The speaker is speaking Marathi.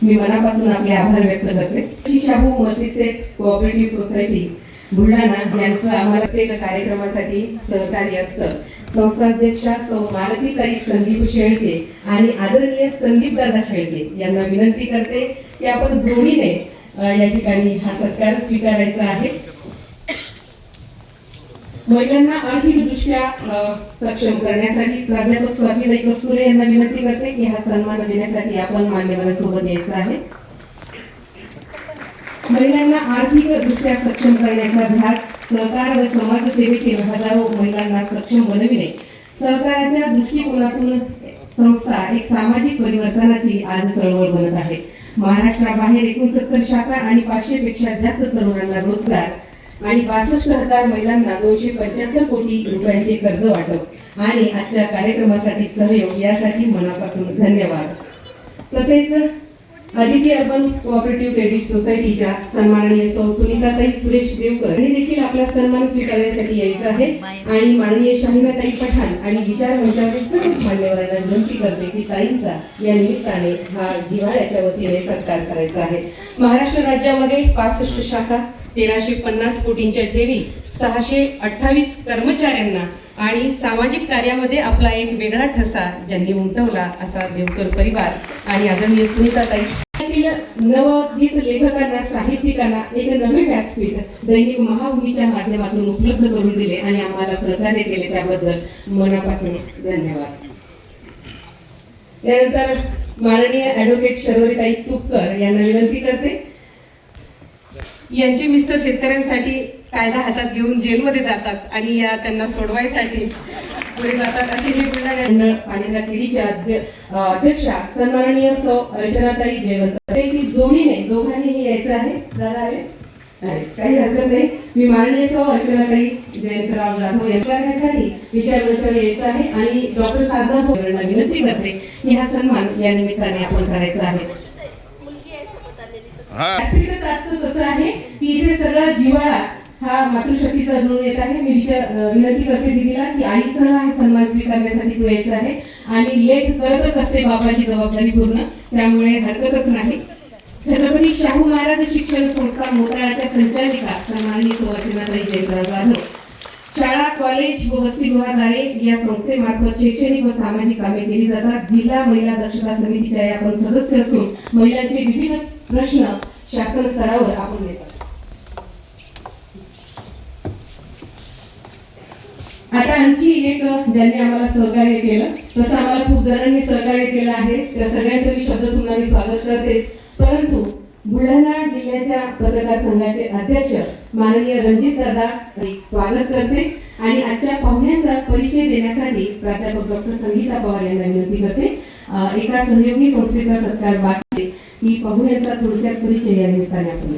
मी मनापासून आपले आभार व्यक्त करते। Shahu multi-state cooperative society Buldhana ज्यांचं आम्हाला प्रत्येक कार्यक्रमासाठी सहकार्य असतं, संस्थाध्यक्षा सौ मालतीताई संदीप शेळके आणि आदरणीय संदीप दादा शेळके यांना विनंती करते की आपण जोडीने या ठिकाणी हा सत्कार स्वीकारायचा आहे। महिलांना आर्थिकदृष्ट्या सक्षम करण्यासाठी प्राध्यापक स्वातीताई कस्तुरे यांना विनंती करते की हा सन्मान देण्यासाठी आपण मान्यवरांसोबत यायचं आहे। महिलांना आर्थिकदृष्ट्या सक्षम करण्याचा ध्यास, सहकार व समाजसेवेतील हजारो महिलांना सक्षम बनविणे, सहकाराच्या दृष्टिकोनातून संस्था एक सामाजिक परिवर्तनाची आज चळवळ बनत आहे। महाराष्ट्राबाहेर 69 शाखा आणि 500 पेक्षा जास्त तरुणांना रोजगार आणि 62,000 महिलांना 275 कोटी रुपयांचे कर्ज वाटप आणि आजच्या कार्यक्रमासाठी सहयोग यासाठी मनापासून धन्यवाद। तसेच आदित्य अर्बन कोऑपरेटिव्ह क्रेडिट सोसायटीच्या सन्माननीय सौ सुनीताताई सुरेश देवकर यांनी देखील आपला सन्मान स्वीकारण्यासाठी यायचं आहे आणि माननीय शाहिनाताई पठाण आणि विचार मंचातील सर्व मान्यवरांना विनंती करते की ताईंचा या निमित्ताने हा जिव्हाळ्याच्या वतीने सत्कार करायचा आहे। महाराष्ट्र राज्यामध्ये 65 शाखा, 1350 कोटींच्या ठेवी, 628 कर्मचाऱ्यांना आणि सामाजिक कार्यामध्ये आपला एक वेगळा ठसा ज्यांनी उमटवला असा देवकर परिवार आणि आदरणीय सुनीताताई नवोदित लेखकांना, साहित्यिकांना एक नवे व्यासपीठ दैनिक महाभूमीच्या माध्यमातून उपलब्ध करून दिले आणि आम्हाला सहकार्य केले त्याबद्दल मनापासून धन्यवाद। त्यानंतर माननीय ॲडव्होकेट शर्वरीताई तुपकर यांना विनंती करते। यांचे मिस्टर शेतकऱ्यांसाठी कायदा हातात घेऊन जेलमध्ये जातात आणि त्यांना सोडवायसाठी पुढे जातात असे हे बुलढाणा मंडळ पाणीला किडीच्या अध्यक्षा सन्माननीय सौ अर्चनाताई जयवंत की जोडीने दोघांनीही यायचं आहे। दादा आहे काही हरकत नाही। मी माननीय सौ अर्चनाताई जयंतराव जाधव यांच्यासाठी विचार मंचावर यायचं आहे आणि डॉक्टर साधना यांना विनंती करते की हा सन्मान या निमित्ताने आपण करायचा आहे। तसं आहे की इथे सगळा जिव्हाळा हा मातृशक्तीचा जुळून येत आहे। मी विनंती करते दीदीला की आईसह हा सन्मान स्वीकारण्यासाठी तू यायचं आहे आणि लेख करतच असते बाबाची जबाबदारी पूर्ण, त्यामुळे हरकतच नाही। छत्रपती शाहू महाराज शिक्षण संस्था मोताळाच्या संचालिका सन्माननीय सौ अर्चनाताई जयंतराव जाधव शाळा, कॉलेज व वसतिगृहाद्वारे या संस्थेमार्फत शैक्षणिक व सामाजिक कामे केली जातात। जिल्हा महिला दक्षता समितीच्या आपण सदस्य असून महिलांचे विविध प्रश्न शासन स्तरावर आपण नेतात। आता आणखी एक ज्यांनी आम्हाला सहकार्य केलं, तसं आम्हाला खूप जणांनी सहकार्य केलं आहे, त्या सगळ्यांचं मी शब्दसुमनाने स्वागत करतेच, परंतु बुलढाणा जिल्ह्याच्या पत्रकार संघाचे अध्यक्ष माननीय रणजित दादा स्वागत करते आणि आजच्या पाहुण्यांचा परिचय देण्यासाठी प्राध्यापक डॉक्टर संगीता पवार यांना विनंती करते। एका सहयोगी संस्थेचा सत्कार बाकी की पाहुण्यांचा थोडक्यात परिचय या निमित्ताने आपण